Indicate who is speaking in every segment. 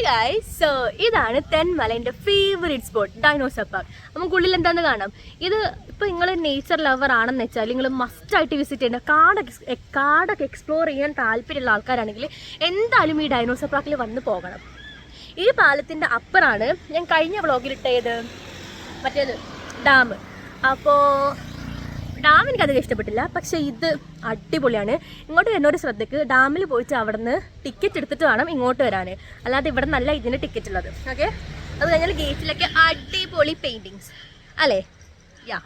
Speaker 1: Guys, so ഇതാണ് തെന്മലൻ്റെ favourite spot dinosaur park. നമുക്കുള്ളിൽ എന്താണെന്ന് കാണാം. ഇത് ഇപ്പോൾ നിങ്ങൾ നേച്ചർ ലവർ ആണെന്ന് വെച്ചാൽ നിങ്ങൾ മസ്റ്റായിട്ട് വിസിറ്റ് ചെയ്യേണ്ട, കാടൊക്കെ എക്സ്പ്ലോർ ചെയ്യാൻ താല്പര്യമുള്ള ആൾക്കാരാണെങ്കിൽ എന്തായാലും ഈ ഡൈനോസർ പാർക്കിൽ വന്ന് പോകണം. ഈ പാലത്തിൻ്റെ അപ്പുറമാണ് ഞാൻ കഴിഞ്ഞ വ്ളോഗിലിട്ടത് മറ്റേത് ഡാം. അപ്പോൾ ഡാം എനിക്കധികം ഇഷ്ടപ്പെട്ടില്ല, പക്ഷേ ഇത് അടിപൊളിയാണ്. ഇങ്ങോട്ട് വരുന്നൊരു ശ്രദ്ധയ്ക്ക് ഡാമിൽ പോയിട്ട് അവിടെ നിന്ന് ടിക്കറ്റ് എടുത്തിട്ട് വേണം ഇങ്ങോട്ട് വരാൻ, അല്ലാതെ ഇവിടെ നല്ല ഇതിൻ്റെ ടിക്കറ്റ് ഉള്ളത്. ഓക്കെ, അത് കഴിഞ്ഞാൽ ഗേറ്റിലൊക്കെ അടിപൊളി പെയിൻറ്റിങ്സ് അല്ലേ. യാ,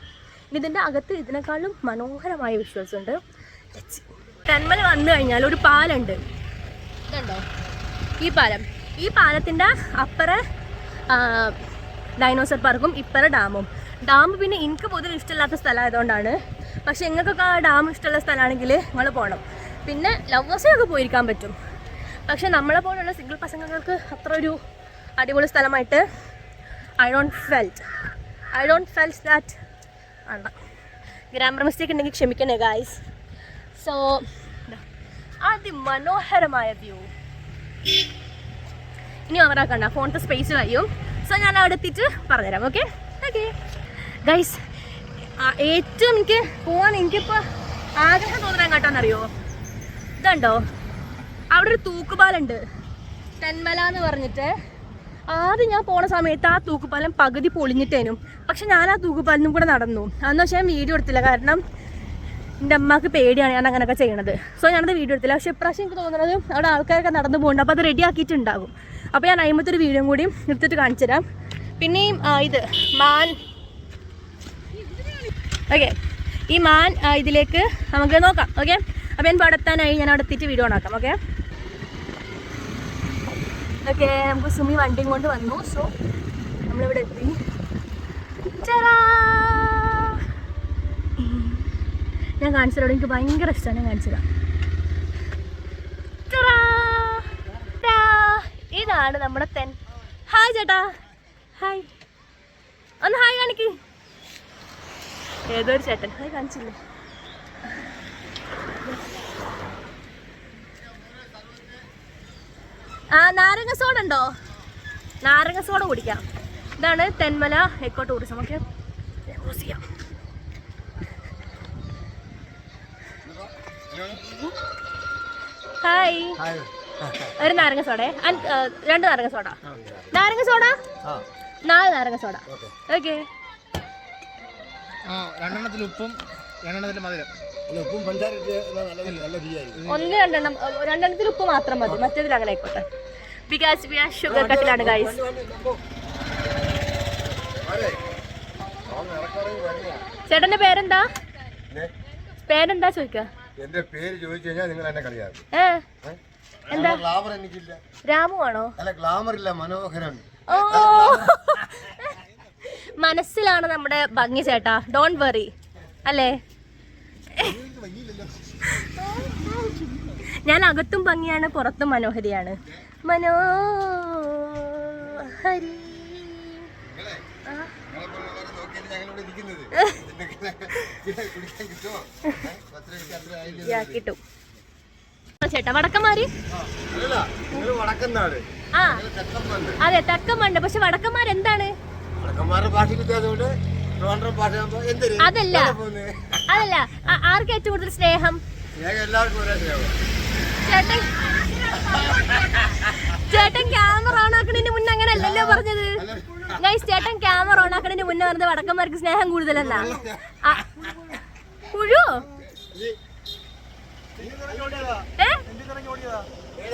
Speaker 1: ഇതിൻ്റെ അകത്ത് ഇതിനേക്കാളും മനോഹരമായ വിഷ്വൽസ് ഉണ്ട്. തെന്മല വന്നു കഴിഞ്ഞാൽ ഒരു പാലമുണ്ട്, ഇതുണ്ടോ ഈ പാലത്തിൻ്റെ അപ്പുറം ഡൈനോസർ പാർക്കും ഇപ്പുറം ഡാമും. ഡാം പിന്നെ എനിക്ക് പൊതുവെ ഇഷ്ടമില്ലാത്ത സ്ഥലമായതുകൊണ്ടാണ്, പക്ഷെ നിങ്ങൾക്കൊക്കെ ആ ഡാം ഇഷ്ടമുള്ള സ്ഥലമാണെങ്കിൽ നിങ്ങൾ പോകണം. പിന്നെ ലവേഴ്സിനൊക്കെ പോയിരിക്കാൻ പറ്റും, പക്ഷെ നമ്മളെ പോലുള്ള സിംഗിൾ പസങ്ങൾക്ക് അത്ര ഒരു അടിപൊളി സ്ഥലമായിട്ട് ഐ ഡോണ്ട് ഫെൽറ്റ് ദാറ്റ്. ആണ് ഗ്രാമർ മിസ്റ്റേക്ക് ഉണ്ടെങ്കിൽ ക്ഷമിക്കണേ ഗായ്സ്. സോ അതിമനോഹരമായ വ്യൂ. ഇനി ഓവറാക്കണ്ട, ഫോണിൻ്റെ സ്പേസ് കഴിയും. സോ ഞാൻ അവിടെ എത്തിയിട്ട് പറഞ്ഞുതരാം. ഓക്കെ ഗൈസ്, ഏറ്റവും എനിക്ക് പോകാൻ എനിക്കിപ്പോൾ ആഗ്രഹം തോന്നുന്നത് കേട്ടോന്നറിയോ, ഇതുണ്ടോ അവിടെ ഒരു തൂക്കുപാലുണ്ട് തെന്മല എന്ന് പറഞ്ഞിട്ട്. ആദ്യം ഞാൻ പോണ സമയത്ത് ആ തൂക്കുപാലം പകുതി പൊളിഞ്ഞിട്ടേനും, പക്ഷെ ഞാൻ ആ തൂക്കുപാലിനും കൂടെ നടന്നു. അന്ന് പക്ഷേ ഞാൻ വീഡിയോ എടുത്തില്ല, കാരണം എൻ്റെ അമ്മക്ക് പേടിയാണ് ഞാൻ അങ്ങനെയൊക്കെ ചെയ്യണത്. സോ ഞാനത് വീഡിയോ എടുത്തില്ല. പക്ഷേ ഇപ്രാവശ്യം എനിക്ക് തോന്നുന്നത് അവിടെ ആൾക്കാരൊക്കെ നടന്നു പോകുന്നുണ്ട്, അപ്പോൾ അത് റെഡി ആക്കിയിട്ടുണ്ടാകും. അപ്പോൾ ഞാൻ അതിമത്തൊരു വീഡിയോ കൂടി എടുത്തിട്ട് കാണിച്ചു തരാം. പിന്നെയും ഇത് മാൻ. ഓക്കെ, ഈ മാൻ ഇതിലേക്ക് നമുക്ക് നോക്കാം. ഓക്കെ, അപ്പോൾ ഞാൻ പടത്താനായി ഞാൻ അവിടെ എത്തിയിട്ട് വീഡിയോ ഓണാക്കാം. ഓക്കെ, നമുക്ക് സുമി വണ്ടിയും കൊണ്ട് വന്നു. സോ നമ്മളിവിടെ എത്തി. ഞാൻ കാണിച്ചു തരാം, എനിക്ക് ഭയങ്കര ഇഷ്ടമാണ്. ഞാൻ കാണിച്ചു തരാം. ഇതാണ് നമ്മുടെ ഹായ് ചേട്ടാ, ഹായ്, ഒന്ന് ഹായ് കാണിക്ക്. ഏതൊരു ചേട്ടൻ ഹായ് കാണിച്ചില്ലേ. നാരങ്ങ സോഡ ഉണ്ടോ? നാരങ്ങ സോഡ കുടിക്കാം. ഇതാണ് Thenmala eco tourism. Okay, museum. Hi, ഒരു നാരങ്ങ സോഡ, 2 നാരങ്ങ സോഡ. 4 നാരങ്ങ സോഡ. ഓക്കെ,
Speaker 2: 2 ഉപ്പും 2 മധുരം. ഉപ്പും
Speaker 1: 2 ഉപ്പ് മാത്രം മതി, മറ്റേതിൽ അങ്ങനെ ആയിക്കോട്ടെ. ബിക്കോസ് വി ആർ ഷുഗർ കട്ടിലാണ് ഗൈസ്. ചേട്ടന്റെ പേരെന്താ ചോദിക്ക?
Speaker 3: എന്റെ പേര് ചോദിച്ചു കഴിഞ്ഞാൽ നിങ്ങൾ എന്നെ കളിയാക്കും.
Speaker 1: എന്താ?
Speaker 3: ഗ്ലാമർ എനിക്കില്ല.
Speaker 1: രാമു ആണോ?
Speaker 3: അല്ല, ഗ്ലാമർ ഇല്ല, മനോഹരൻ.
Speaker 1: ഓ, മനസ്സിലാണ് നമ്മുടെ ഭംഗി ചേട്ടാ, ഡോണ്ട് വറി അല്ലേ. ഞാൻ അകത്തും ഭംഗിയാണ്, പുറത്തും മനോഹരിയാണ്. മനോഹരി. കിട്ടും ചേട്ടാ. വടക്കന്മാര് ആ അതെ, തെക്കന്മാരുണ്ട്. പക്ഷെ വടക്കന്മാരെന്താണ്? അതല്ല ആർക്ക് ഏറ്റവും കൂടുതൽ സ്നേഹം? ചേട്ടൻ ക്യാമറ ഓൺ ആക്കണതിന് മുന്നേ അങ്ങനെ അല്ലല്ലോ പറഞ്ഞത് ഗൈസ്. ചേട്ടൻ ക്യാമറ ഓൺ ആക്കണതിന് മുന്നേ പറഞ്ഞത് വടക്കന്മാർക്ക് സ്നേഹം കൂടുതലല്ല. പുഴു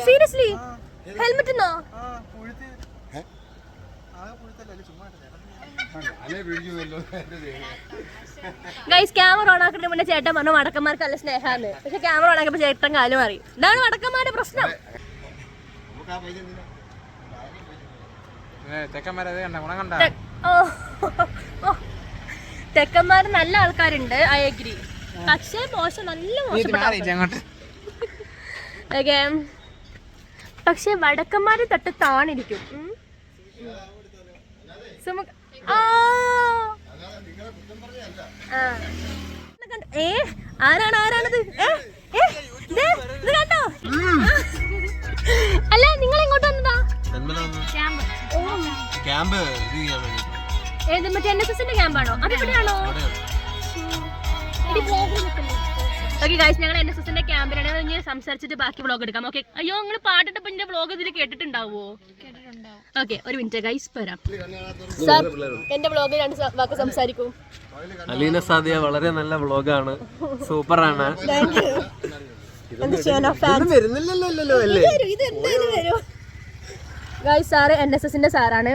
Speaker 1: സീരിയസ്ലി? ഹെൽമെറ്റ് എന്നോ? ഗൈസ്, ക്യാമറ ഓൺ ആക്കുന്നതിന് മുന്നേ ചേട്ടൻ പറഞ്ഞു വടക്കന്മാർക്ക് നല്ല സ്നേഹാന്ന്. പക്ഷെ ക്യാമറ ഓൺ ആക്കിയപ്പോ ചേട്ടൻ കാലം മാറി. ഇതാണ് വടക്കന്മാരുടെ പ്രശ്നം. തെക്കന്മാര് നല്ല ആൾക്കാരുണ്ട്, ഐ അഗ്രി. പക്ഷെ മോശം, നല്ല മോശം. പക്ഷെ വടക്കന്മാര് തൊട്ട് താണിരിക്കും. ആരാണത്? അല്ല, നിങ്ങൾ എങ്ങോട്ട് വന്നതാ?
Speaker 4: ക്യാമ്പ്
Speaker 1: ഏത് മറ്റേ NSSന്റെ ക്യാമ്പാണോ? അതെവിടെയാണോ? ഓക്കെ ഗൈസ്, ഞങ്ങൾ NSSന്റെ ക്യാമ്പിലാണ്. ഇനി സംസാരിച്ചിട്ട് ബാക്കി വ്ളോഗ് എടുക്കാം. ഓക്കെ. അയ്യോ, നിങ്ങൾ പാട്ടിട്ടപ്പോ എന്റെ വ്ളോഗ് ഇതിൽ കേട്ടിട്ടുണ്ടാവോ? ഓക്കെ, ഒരു മിനിറ്റ് ഗൈസ്, വരാം. സാർ, എന്റെ വ്ളോഗ് 2 വാക്ക് സംസാരിക്കൂ.
Speaker 4: അലീന സാദിയ വളരെ നല്ല വ്ളോഗാണ്, സൂപ്പറാണ്.
Speaker 1: ഗൈസ്, സാറ് NSSന്റെ സാറാണ്.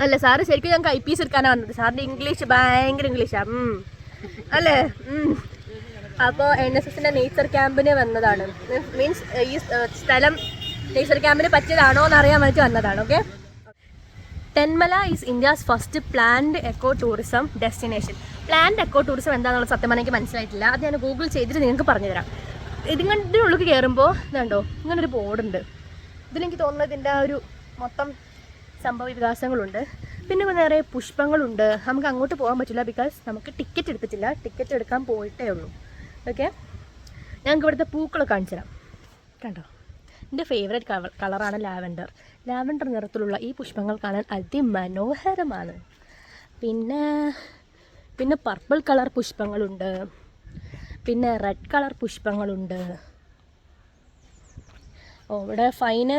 Speaker 1: അല്ല, സാറ് ശരിക്കും ഞങ്ങൾക്ക് IPS എടുക്കാനാണ് വന്നത്. സാറിന്റെ ഇംഗ്ലീഷ് ഭയങ്കര ഇംഗ്ലീഷാ അല്ലേ? അപ്പോൾ NSSന്റെ നേച്ചർ ക്യാമ്പിന് വന്നതാണ്. മീൻസ് ഈ സ്ഥലം നേച്ചർ ക്യാമ്പിന് പറ്റിയതാണോ എന്ന് അറിയാൻ വേണ്ടി വന്നതാണ്. Okay. Thenmala is India's first planned eco tourism destination. Planned eco tourism എന്താണെന്നുള്ള സത്യം എനിക്ക് മനസ്സിലായിട്ടില്ല. അത് ഞാൻ ഗൂഗിൾ ചെയ്തിട്ട് നിങ്ങൾക്ക് പറഞ്ഞുതരാം. ഇതിനുള്ളിൽ കയറുമ്പോൾ ഇതുണ്ടോ, ഇങ്ങനൊരു ബോർഡുണ്ട്. ഇതിലെനിക്ക് തോന്നുന്നത് ഇതിൻ്റെ ഒരു മൊത്തം സംഭവ വികാസങ്ങളുണ്ട്. പിന്നെ നേരെ പുഷ്പങ്ങളുണ്ട്. നമുക്ക് അങ്ങോട്ട് പോകാൻ പറ്റില്ല, ബിക്കോസ് നമുക്ക് ടിക്കറ്റ് എടുത്തിട്ടില്ല. ടിക്കറ്റ് എടുക്കാൻ പോയിട്ടേ ഉള്ളൂ. ഓക്കെ. ഞങ്ങൾക്ക് ഇവിടുത്തെ പൂക്കൾ കാണിച്ചു തരാം. കണ്ടോ, എൻ്റെ ഫേവറേറ്റ് കളറാണ് ലാവൻഡർ. ലാവൻഡർ നിറത്തിലുള്ള ഈ പുഷ്പങ്ങൾ കാണാൻ അതിമനോഹരമാണ്. പിന്നെ പർപ്പിൾ കളർ പുഷ്പങ്ങളുണ്ട്, പിന്നെ റെഡ് കളർ പുഷ്പങ്ങളുണ്ട്. ഇവിടെ ഫൈന്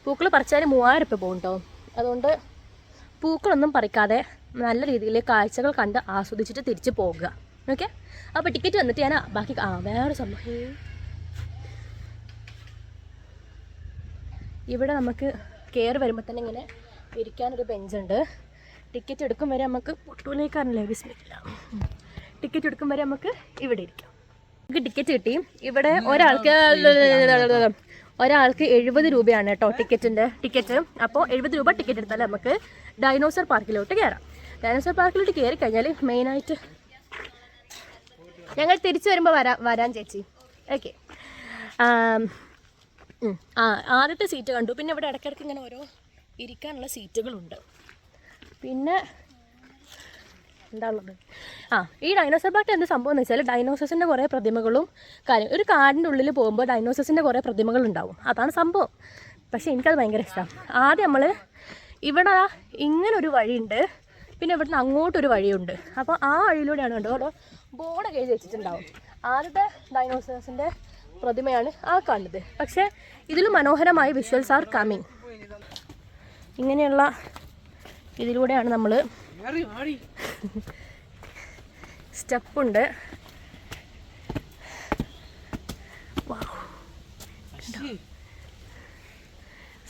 Speaker 1: പൂക്കൾ പറിച്ചാൽ 3000 രൂപ പോകും കേട്ടോ. അതുകൊണ്ട് പൂക്കളൊന്നും പറിക്കാതെ നല്ല രീതിയിൽ കാഴ്ചകൾ കണ്ട് ആസ്വദിച്ചിട്ട് തിരിച്ച് പോകുക. ഓക്കെ. അപ്പോൾ ടിക്കറ്റ് വന്നിട്ട് ഞാൻ ബാക്കി വേറെ സംഭവം. ഇവിടെ നമുക്ക് കയറി വരുമ്പോൾ തന്നെ ഇങ്ങനെ ഇരിക്കാനൊരു ബെഞ്ചുണ്ട്. ടിക്കറ്റ് എടുക്കും വരെ നമുക്ക് പൊട്ടൂലേക്കാരനല്ലേ വിസ്മിക്കില്ല. ടിക്കറ്റ് എടുക്കും വരെ നമുക്ക് ഇവിടെ ഇരിക്കാം. നമുക്ക് ടിക്കറ്റ് കിട്ടി. ഇവിടെ ഒരാൾക്ക് 70 രൂപയാണ് കേട്ടോ ടിക്കറ്റ്. അപ്പോൾ 70 രൂപ ടിക്കറ്റ് എടുത്താൽ നമുക്ക് ഡൈനോസർ പാർക്കിലോട്ട് കയറാം. ഡൈനോസർ പാർക്കിലോട്ട് കയറി കഴിഞ്ഞാൽ മെയിനായിട്ട് ഞങ്ങൾ തിരിച്ചു വരുമ്പോൾ വരാൻ ചേച്ചി. ഓക്കെ. ആദ്യത്തെ സീറ്റ് കണ്ടു. പിന്നെ ഇവിടെ ഇടയ്ക്കിടയ്ക്ക് ഇങ്ങനെ ഓരോ ഇരിക്കാനുള്ള സീറ്റുകളുണ്ട്. പിന്നെ എന്താ ഉള്ളത്, ഈ ഡൈനോസർ പാർക്ക് എന്ത് സംഭവം എന്ന് വെച്ചാൽ ഡൈനോസസിൻ്റെ കുറേ പ്രതിമകളും ഒരു കാടിൻ്റെ ഉള്ളിൽ പോകുമ്പോൾ ഡൈനോസസിൻ്റെ കുറേ പ്രതിമകൾ ഉണ്ടാവും. അതാണ് സംഭവം. പക്ഷേ എനിക്കത് ഭയങ്കര ഇഷ്ടമാണ്. ആദ്യം നമ്മൾ ഇവിടെ ഇങ്ങനൊരു വഴിയുണ്ട്, പിന്നെ ഇവിടുന്ന് അങ്ങോട്ടൊരു വഴിയുണ്ട്. അപ്പോൾ ആ വഴിയിലൂടെയാണ് കണ്ടോ അവിടെ ബോർഡൊക്കെ എഴുതി വെച്ചിട്ടുണ്ടാവും. ആദ്യത്തെ ഡൈനോസേഴ്സിൻ്റെ പ്രതിമയാണ് ആ കാണുന്നത്. പക്ഷേ ഇതിലും മനോഹരമായ വിഷ്വൽസ് ആർ കമ്മിങ്. ഇങ്ങനെയുള്ള ഇതിലൂടെയാണ് നമ്മൾ സ്റ്റെപ്പുണ്ട്.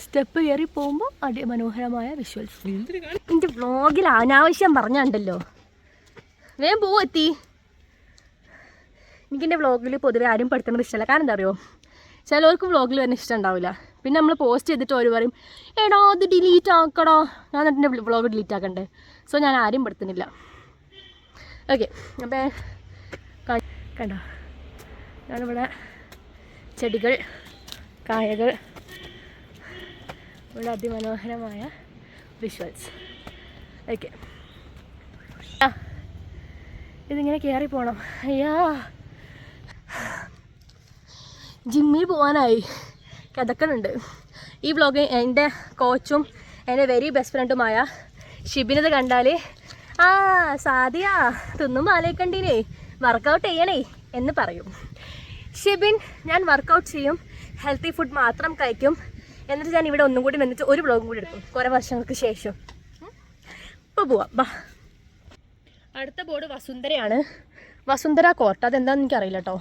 Speaker 1: സ്റ്റെപ്പ് കയറി പോകുമ്പോൾ അതിമനോഹരമായ വിഷ്വൽസ്. എൻ്റെ വ്ളോഗിൽ അനാവശ്യം പറഞ്ഞുണ്ടല്ലോ. വേഗം പോവെത്തി. എനിക്കെൻ്റെ വ്ളോഗിൽ പൊതുവെ ആരും പെടുത്തുന്നത് ഇഷ്ടമല്ല. കാരണം എന്താ അറിയോ, ചിലവർക്ക് വ്ളോഗിൽ തന്നെ ഇഷ്ടം ഉണ്ടാവില്ല. പിന്നെ നമ്മൾ പോസ്റ്റ് ചെയ്തിട്ട് അവർ പറയും എടാ അത് ഡിലീറ്റ് ആക്കടാ. ഞാൻ എൻ്റെ വ്ളോഗ് ഡിലീറ്റ് ആക്കണ്ടേ. സോ ഞാൻ ആരും പെടുത്തുന്നില്ല. ഓക്കെ. അപ്പോൾ കണ്ടോ, ഞാനിവിടെ ചെടികൾ, കായകൾ, ഇവിടെ അതിമനോഹരമായ വിഷ്വൽസ്. ഓക്കെ. ഇതിങ്ങനെ കയറി പോകണം. അയ്യാ, ജിമ്മിൽ പോകാനായി കിതക്കണുണ്ട്. ഈ വ്ളോഗ് എൻ്റെ കോച്ചും എൻ്റെ വെരി ബെസ്റ്റ് ഫ്രണ്ടുമായ ഷിബിനത് കണ്ടാൽ സാദിയ തിന്നുമ്പോൾ ആലോചിക്കണ്ടീനേ വർക്കൗട്ട് ചെയ്യണേ എന്ന് പറയും. ഷിബിൻ, ഞാൻ വർക്കൗട്ട് ചെയ്യും, ഹെൽത്തി ഫുഡ് മാത്രം കഴിക്കും, എന്നിട്ട് ഞാൻ ഇവിടെ ഒന്നും കൂടി വന്നിട്ട് ഒരു വ്ളോഗും കൂടി എടുക്കും കുറേ വർഷങ്ങൾക്ക് ശേഷം. ഇപ്പോൾ പോവാം ബാ. അടുത്ത ബോർഡ് വസുന്ധരയാണ്. വസുന്ധര കോർട്ട്. അതെന്താണെന്ന് എനിക്കറിയില്ല കേട്ടോ.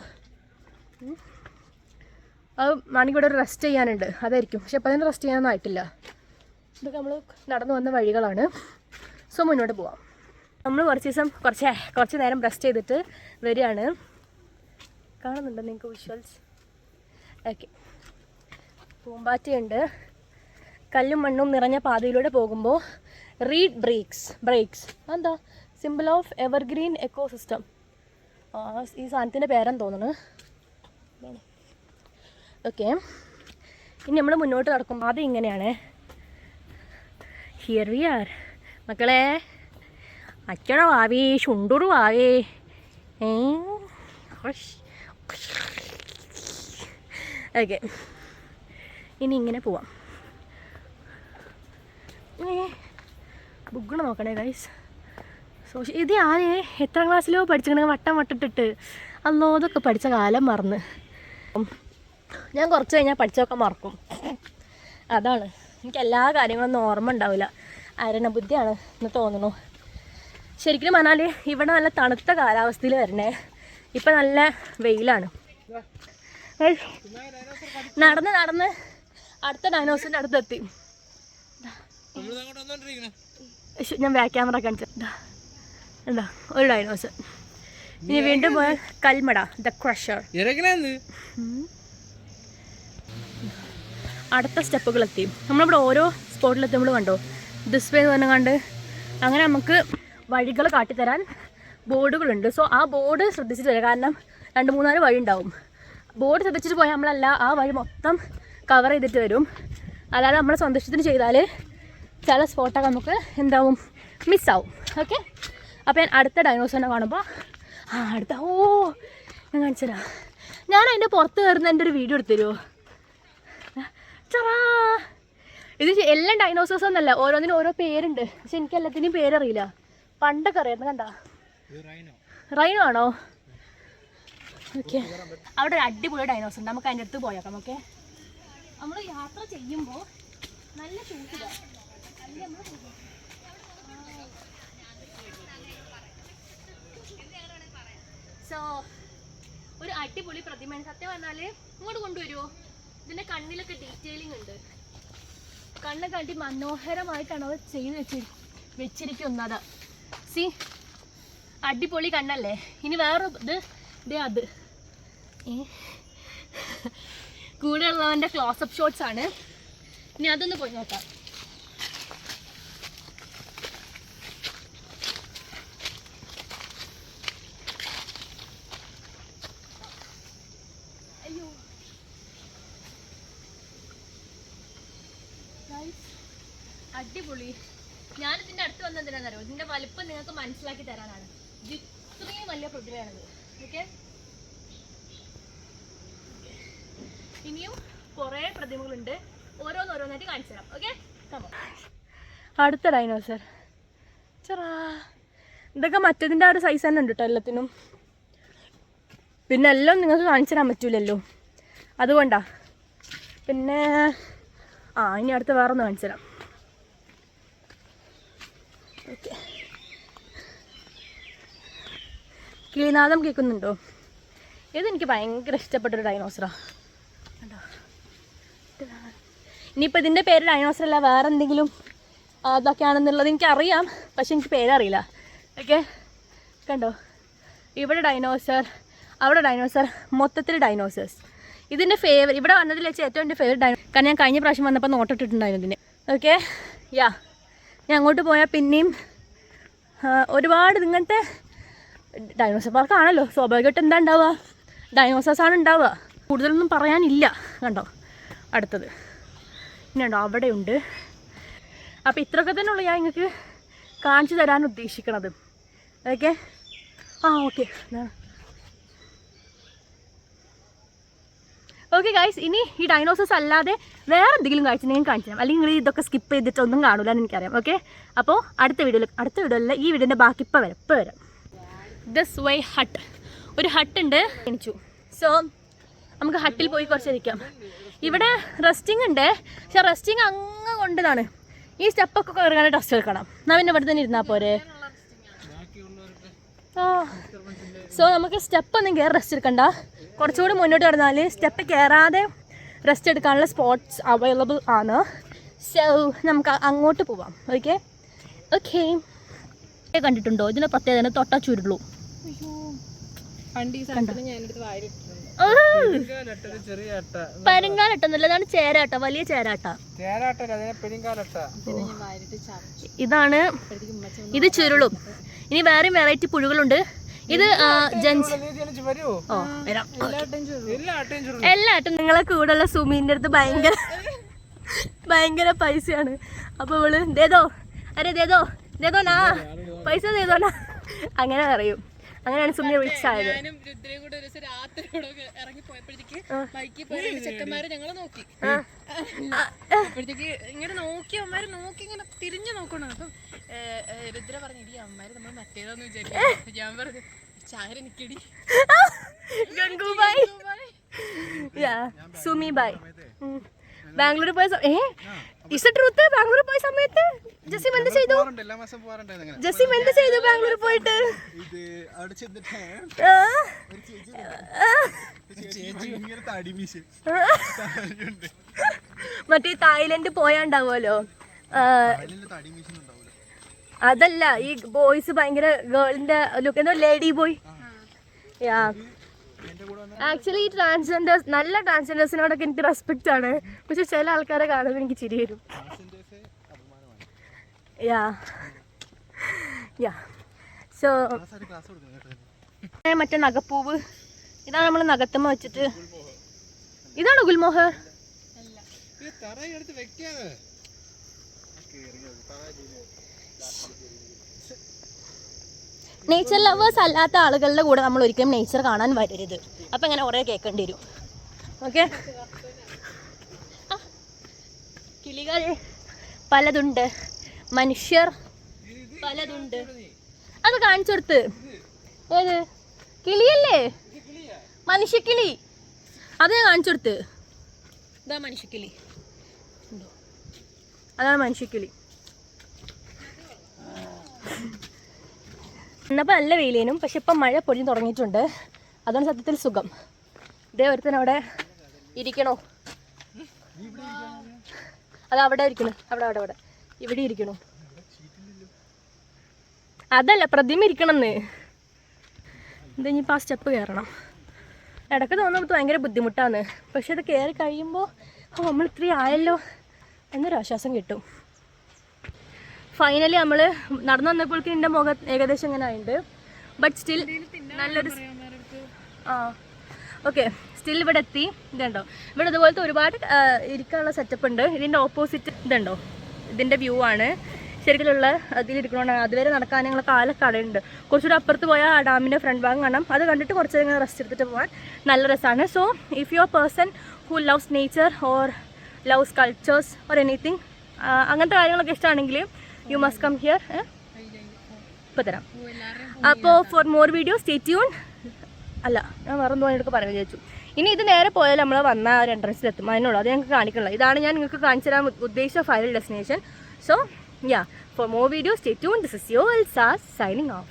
Speaker 1: അത് വേണമെങ്കിൽ ഇവിടെ ഒരു റെസ്റ്റ് ചെയ്യാനുണ്ട്, അതായിരിക്കും. പക്ഷെ അപ്പോൾ അതിന് റെസ്റ്റ് ചെയ്യാനൊന്നും ആയിട്ടില്ല. ഇതൊക്കെ നമ്മൾ നടന്നു വന്ന വഴികളാണ്. സോ മുന്നോട്ട് പോവാം. നമ്മൾ കുറച്ച് നേരം റെസ്റ്റ് ചെയ്തിട്ട് വരികയാണ്. കാണുന്നുണ്ടോ നിങ്ങൾക്ക് വിഷ്വൽസ്? ഓക്കെ. പൂമ്പാറ്റയുണ്ട്. കല്ലും മണ്ണും നിറഞ്ഞ പാതയിലൂടെ പോകുമ്പോൾ റീഡ് ബ്രേക്സ് എന്താ simple of evergreen ecosystem. ഈ സാധനത്തിൻ്റെ പേരെന്ന് തോന്നുന്നു. ഓക്കെ. ഇനി നമ്മൾ മുന്നോട്ട് നടക്കുമ്പോൾ അത് ഇങ്ങനെയാണ്. Here we are. മക്കളെ അച്ചട വാവേ, ശുണ്ടുറു വാവേ. ഓക്കെ. ഇനി ഇങ്ങനെ പോവാം. ഭഗവാനെ ബുക്ക് നോക്കണേ ഗൈസ്. ഇത് ഞാൻ എത്രാം ക്ലാസ്സിലോ പഠിച്ചിങ്ങനെ വട്ടം വട്ടിട്ടിട്ട് അല്ലോ അതൊക്കെ പഠിച്ച കാലം മറന്ന്. ഞാൻ കുറച്ച് കഴിഞ്ഞാൽ പഠിച്ചതൊക്കെ മറക്കും. അതാണ്, എനിക്ക് എല്ലാ കാര്യങ്ങളൊന്നും ഓർമ്മ ഉണ്ടാവില്ല. അരണബുദ്ധിയാണ് എന്ന് തോന്നുന്നു. ശരിക്കും പറഞ്ഞാൽ ഇവിടെ നല്ല തണുത്ത കാലാവസ്ഥയിൽ വരണേ. ഇപ്പം നല്ല വെയിലാണ്. നടന്ന് നടന്ന് അടുത്ത ഡൈനോസറിൻ്റെ അടുത്തെത്തി. ഞാൻ ബാക്ക് ക്യാമറ കാണിച്ചത് എന്താ ഒരു ഡൈനോസർ. ഇനി വീണ്ടും പോയാൽ കൽമട ദ ക്രഷർ. അടുത്ത സ്റ്റെപ്പുകളെത്തി. നമ്മളിവിടെ ഓരോ സ്പോട്ടിലെത്തി നമ്മൾ കണ്ടോ ദിസ് വേ എന്ന് പറഞ്ഞ കണ്ട് അങ്ങനെ നമുക്ക് വഴികൾ കാട്ടിത്തരാൻ ബോർഡുകളുണ്ട്. സോ ആ ബോർഡ് ശ്രദ്ധിച്ചിട്ട് വരിക, കാരണം 2-3 വഴി ഉണ്ടാവും. ബോർഡ് ശ്രദ്ധിച്ചിട്ട് പോയാൽ നമ്മളല്ല ആ വഴി മൊത്തം കവർ ചെയ്തിട്ട് വരും. അല്ലാതെ നമ്മളെ സന്തോഷത്തിന് ചെയ്താൽ ചില സ്പോട്ടൊക്കെ നമുക്ക് എന്താവും മിസ്സാവും. ഓക്കെ, അപ്പോൾ ഞാൻ അടുത്ത ഡൈനോസറിനെ കാണുമ്പോൾ അടുത്ത ഞാൻ കാണിച്ചു തരാം. ഞാൻ അതിൻ്റെ പുറത്ത് കയറുന്ന എൻ്റെ ഒരു വീഡിയോ എടുത്തു തരുമോ? ചറാ, ഇത് എല്ലാം ഡൈനോസേഴ്സ് ഒന്നല്ല, ഓരോന്നിനും ഓരോ പേരുണ്ട്. പക്ഷെ എനിക്ക് എല്ലാത്തിനും പേരറിയില്ല. പണ്ടൊക്കെ അറിയായിരുന്നു. കണ്ടാ റൈനോ ആണോ? ഓക്കെ, അവിടെ ഒരു അടിപൊളി ഡൈനോസർ ഉണ്ട്. നമുക്ക് അതിൻ്റെ അടുത്ത് പോയേക്കാം. ഓക്കെ, നമ്മൾ യാത്ര ചെയ്യുമ്പോൾ നല്ല ചൂട്ടില്ല. സോ ഒരു അടിപൊളി പ്രതിമയാണ്. സത്യം പറഞ്ഞാൽ ഇങ്ങോട്ട് കൊണ്ടുവരുമോ? ഇതിൻ്റെ കണ്ണിലൊക്കെ ഡീറ്റെയിലിംഗ് ഉണ്ട്. കണ്ണൊക്കെ അടി മനോഹരമായിട്ടാണ് അവർ ചെയ്ത് വെച്ചിരിക്കുന്നത്. സി, അടിപൊളി കണ്ണല്ലേ. ഇനി വേറെ ഇത് അത് കൂടെ ഉള്ളവൻ്റെ ക്ലോസപ്പ് ഷോട്ട്സ് ആണ്. ഇനി അതൊന്ന് പോയി നോക്കാം. അയ്യോ, അടിപൊളി. ഞാനിതിൻ്റെ അടുത്ത് വന്നതിനാണെന്നറിയോ, ഇതിൻ്റെ വലുപ്പം നിങ്ങൾക്ക് മനസ്സിലാക്കി തരാനാണ്. ഇത് ഇത്രയും വലിയ പ്രതിമയാണിത്. ഓക്കെ, ഇനിയും കുറേ പ്രതിമകളുണ്ട്. ഓരോന്നോരോന്നായിട്ട് കാണിച്ചു തരാം. ഓക്കെ, അടുത്ത ഡൈനോസർ ചെറാ. ഇതൊക്കെ മറ്റതിൻ്റെ ആ ഒരു സൈസ് തന്നെ ഉണ്ട് കേട്ടോ എല്ലാത്തിനും. പിന്നെ എല്ലാം നിങ്ങൾക്ക് കാണിച്ചു തരാൻ പറ്റൂലല്ലോ, അതുകൊണ്ടാ. പിന്നെ ഇനി അടുത്ത വേറെ ഒന്ന് കാണിച്ചു തരാം. ഓക്കെ, കിളിനാദം കേൾക്കുന്നുണ്ടോ? ഇതെനിക്ക് ഭയങ്കര ഇഷ്ടപ്പെട്ടൊരു ഡൈനോസറാണ്. കണ്ടോ, ഇനിയിപ്പോൾ ഇതിൻ്റെ പേര് ഡൈനോസർ അല്ല, വേറെ എന്തെങ്കിലും അതൊക്കെയാണെന്നുള്ളത് എനിക്കറിയാം, പക്ഷെ എനിക്ക് പേരറിയില്ല. ഓക്കെ, കണ്ടോ, ഇവിടെ ഡൈനോസർ, അവിടെ ഡൈനോസർ, മൊത്തത്തിൽ ഡൈനോസേഴ്സ്. ഇതിൻ്റെ ഇവിടെ വന്നതിൽ വെച്ച് ഏറ്റവും എൻ്റെ ഫേവറേറ്റ് കാരണം ഞാൻ കഴിഞ്ഞ പ്രാവശ്യം വന്നപ്പോൾ നോട്ടിട്ടിട്ടുണ്ടായിരുന്നു ഇതിന്. ഓക്കെ, ഞാൻ അങ്ങോട്ട് പോയാൽ പിന്നെയും ഒരുപാട് ഇങ്ങനത്തെ ഡൈനോസർ പാർക്കാണല്ലോ, സ്വാഭാവികമായിട്ട് എന്താ ഉണ്ടാവുക, ഡൈനോസേഴ്സാണ് ഉണ്ടാവുക. കൂടുതലൊന്നും പറയാനില്ല. കണ്ടോ അടുത്തത് ഇനി ഉണ്ടോ, അവിടെയുണ്ട്. അപ്പോൾ ഇത്രയൊക്കെ തന്നെ ഉള്ളൂ ഞാൻ നിങ്ങൾക്ക് കാണിച്ചു തരാൻ ഉദ്ദേശിക്കണത്. ഓക്കെ, ഓക്കെ ഓക്കെ ഗൈസ്, ഇനി ഈ ഡൈനോസേഴ്സ് അല്ലാതെ വേറെ എന്തെങ്കിലും കാണിച്ചിട്ടുണ്ടെങ്കിൽ കാണിച്ചു തരാം. അല്ലെങ്കിൽ നിങ്ങൾ ഇതൊക്കെ സ്കിപ്പ് ചെയ്തിട്ടൊന്നും കാണില്ല എന്ന് എനിക്കറിയാം. ഓക്കെ, അപ്പോൾ അടുത്ത വീഡിയോയിൽ ഈ വീഡിയോൻ്റെ ബാക്കി ഇപ്പോൾ വരാം. ദിസ് വേ ഹട്ട്, ഒരു ഹട്ടുണ്ട് എണിച്ചു. സോ നമുക്ക് ഹട്ടിൽ പോയി കുറച്ചിരിക്കാം. ഇവിടെ റെസ്റ്റിംഗ് ഉണ്ട്, പക്ഷെ റെസ്റ്റിംഗ് അങ്ങ് കൊണ്ടതാണ്. ഈ സ്റ്റെപ്പൊക്കെ കയറുകയാണെങ്കിൽ റെസ്റ്റ് എടുക്കണം. എന്നാൽ പിന്നെ ഇവിടെ തന്നെ ഇരുന്നാൽ പോരെ. സോ നമുക്ക് സ്റ്റെപ്പൊന്നും കയറി റെസ്റ്റ് എടുക്കണ്ട. കുറച്ചുകൂടി മുന്നോട്ട് കിടന്നാൽ സ്റ്റെപ്പ് കയറാതെ റെസ്റ്റ് എടുക്കാനുള്ള സ്പോട്ട്സ് അവൈലബിൾ ആണ്. സോ നമുക്ക് അങ്ങോട്ട് പോവാം. ഓക്കെ, കണ്ടിട്ടുണ്ടോ? ഇതിൻ്റെ പ്രത്യേകത തൊട്ടാ ചുരുളൂ. പെരുങ്കാലട്ടൊന്നുമില്ല, അതാണ് ചേരാട്ട, വലിയ ചേരാട്ട. ഇതാണ്, ഇത് ചുരുളും. ഇനി വേറെയും വെറൈറ്റി പുഴുകളുണ്ട്. ഇത് എല്ലാട്ടും നിങ്ങളെ കൂടെയുള്ള സുമീൻ്റെ അടുത്ത് ഭയങ്കര പൈസയാണ്. അപ്പോൾ ഇവള് ദേതോ നാ പൈസ ദേതോനാ അങ്ങനെ പറയും. അങ്ങനെയാണ് സുമി റിച്ച് ആയത്.
Speaker 5: ഞാനും രുദ്രയും കൂടെ ഒരു ദിവസം രാത്രി ഇറങ്ങി പോയപ്പോഴത്തേക്ക് ബൈക്കിൽ പോയ ചെക്കന്മാര് ഞങ്ങളെ നോക്കി. അപ്പോഴത്തേക്ക് ഇങ്ങനെ നോക്കി അവന്മാര് നോക്കി ഇങ്ങനെ തിരിഞ്ഞു നോക്കണം. അപ്പം രുദ്ര പറഞ്ഞു ഇടി അവന്മാര് നമ്മൾ മറ്റേതാന്ന് വിചാരിക്കും. ഞാൻ പറഞ്ഞു ചായ നിക്കടി
Speaker 1: ഗംഗൂബായ്. സുമി ബായ് ബാംഗ്ലൂർ പോയ ട്രൂത്ത്. ബാംഗ്ലൂർ പോയ സമയത്ത് ജസീം എന്ത് ചെയ്തു?
Speaker 2: എല്ലാ മാസം പോകാറുണ്ട്.
Speaker 1: ജസീം എന്ത് ചെയ്തു ബാംഗ്ലൂർ പോയിട്ട്?
Speaker 2: അവിടെ ചെന്നിട്ട്
Speaker 1: മറ്റേ തായ്ലൻഡ് പോയാണ്ടാവുമല്ലോ. അതല്ല, ഈ ബോയ്സ് ഭയങ്കര ഗേളിന്റെ ലുക്ക്, എന്തോ ലേഡി ബോയ്. ആക്ച്വലി ഈ ട്രാൻസ്ജെൻഡേഴ്സ്, നല്ല ട്രാൻസ്ജെൻഡേഴ്സിനോടൊക്കെ എനിക്ക് റെസ്പെക്റ്റ് ആണ്. പക്ഷെ ചില ആൾക്കാരെ കാണുമ്പോൾ എനിക്ക് ചിരി വരും. സോ മറ്റേ നഗപ്പൂവ് ഇതാണ് നമ്മൾ നഗത്തമ്മ വെച്ചിട്ട്. ഇതാണ് ഗുൽമോഹർ. നേച്ചർ ലവേഴ്സ് അല്ലാത്ത ആളുകളുടെ കൂടെ നമ്മൾ ഒരിക്കലും നേച്ചർ കാണാൻ വരരുത്. അപ്പം ഇങ്ങനെ കുറേ കേൾക്കേണ്ടി വരും. ഓക്കെ, കിളികൾ പലതുണ്ട്, മനുഷ്യർ പലതുണ്ട്. അത് കാണിച്ചു കൊടുത്ത്. ഏത് കിളിയല്ലേ? മനുഷ്യക്കിളി. അത് ഞാൻ കാണിച്ചു കൊടുത്ത്. ഇതാ മനുഷ്യക്കിളി, അതാണ് മനുഷ്യക്കിളി. എന്നപ്പോൾ നല്ല വെയിലേനും, പക്ഷെ ഇപ്പം മഴ പൊടിഞ്ഞ് തുടങ്ങിയിട്ടുണ്ട്. അതാണ് സത്യത്തിൽ സുഖം. ഇതേ ഒരുത്തൻ അവിടെ ഇരിക്കണോ? അത് അവിടെ ഇരിക്കണം. അവിടെ ഇവിടെ ഇരിക്കണോ? അതല്ല, പ്രതിമ ഇരിക്കണമെന്ന്. ഇതിപ്പോൾ ആ സ്റ്റെപ്പ് കയറണം. ഇടയ്ക്ക് തോന്നുമ്പോൾ ഭയങ്കര ബുദ്ധിമുട്ടാണ്. പക്ഷെ അത് കയറി കഴിയുമ്പോൾ നമ്മൾ ഇത്രയും ആയല്ലോ എന്നൊരാശ്വാസം കിട്ടും. ഫൈനലി നമ്മൾ നടന്നു വന്നപ്പോഴേക്കും എൻ്റെ മുഖം ഏകദേശം ഇങ്ങനെ ആയിട്ടുണ്ട്. ബട്ട് സ്റ്റിൽ നല്ലൊരു ഓക്കെ സ്റ്റിൽ ഇവിടെ എത്തി. ഇതുണ്ടോ, ഇവിടെ ഇതുപോലത്തെ ഒരുപാട് ഇരിക്കാനുള്ള സെറ്റപ്പ് ഉണ്ട്. ഇതിൻ്റെ ഓപ്പോസിറ്റ് ഇതുണ്ടോ, ഇതിൻ്റെ വ്യൂ ആണ് ശരിക്കുള്ള. അതിലിരിക്കണോണ്ട് അതുവരെ നടക്കാൻ ഞങ്ങൾ കാലക്കടയുണ്ട്. കുറച്ചുകൂടെ അപ്പുറത്ത് പോയാൽ ആ ഡാമിൻ്റെ ഫ്രണ്ട് ഭാഗം കാണാം. അത് കണ്ടിട്ട് കുറച്ച് നേരം റെസ്റ്റ് എടുത്തിട്ട് പോകാൻ നല്ല രസമാണ്. So if you are person who loves nature or loves cultures or anything, അങ്ങനത്തെ കാര്യങ്ങളൊക്കെ ഇഷ്ടമാണെങ്കിൽ യു മസ്റ്റ് കം ഹിയർ. ഇപ്പോൾ തരാം. അപ്പോൾ for more videos stay tune. അല്ല, ഞാൻ വേറെ എന്തോ എടുത്ത് പറയാൻ വിചാരിച്ചു. ഇനി ഇത് നേരെ പോയാൽ നമ്മൾ വന്ന ഒരു എൻട്രൻസിലെത്തും. അതിനുള്ളൂ, അത് ഞങ്ങൾക്ക് കാണിക്കണില്ല. ഇതാണ് ഞാൻ നിങ്ങൾക്ക് കാണിച്ചു തരാൻ ഉദ്ദേശിച്ച final destination. So yeah, for more videos stay tuned. This is your Elsa signing off.